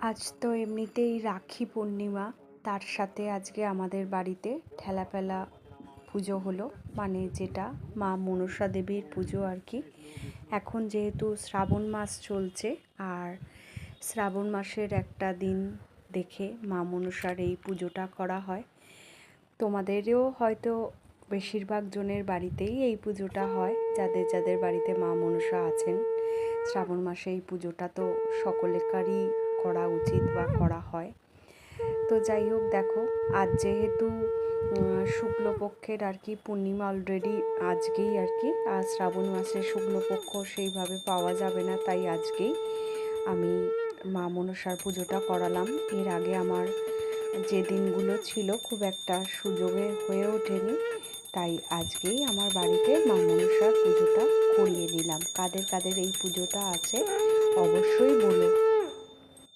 আজ তো এমনিতেই রাখি পূর্ণিমা, তার সাথে আজকে আমাদের বাড়িতে ঠেলাপেলা পুজো হলো, মানে যেটা মা মনসা দেবীর পুজো আর কি। এখন যেহেতু শ্রাবণ মাস চলছে, আর শ্রাবণ মাসের একটা দিন দেখে মা মনসার এই পুজোটা করা হয়। তোমাদেরও হয়তো বেশিরভাগ জনের বাড়িতেই এই পুজোটা হয়, যাদের যাদের বাড়িতে মা মনসা আছেন। শ্রাবণ মাসে এই পুজোটা তো সকলেরই করা উচিত বা করা হয়। তো যাই হোক, দেখো আজ যেহেতু শুক্লপক্ষের আর কি পূর্ণিমা, অলরেডি আজকেই আর কি, আর শ্রাবণ মাসের শুক্লপক্ষ সেইভাবে পাওয়া যাবে না, তাই আজকেই আমি মা মনসার পুজোটা করালাম। এর আগে আমার যে দিনগুলো ছিল খুব একটা সুযোগে হয়ে ওঠেনি, তাই আজকেই আমার বাড়িতে মা মনসার পুজোটা করিয়ে নিলাম। কাদের কাদের এই পুজোটা আছে অবশ্যই বলো।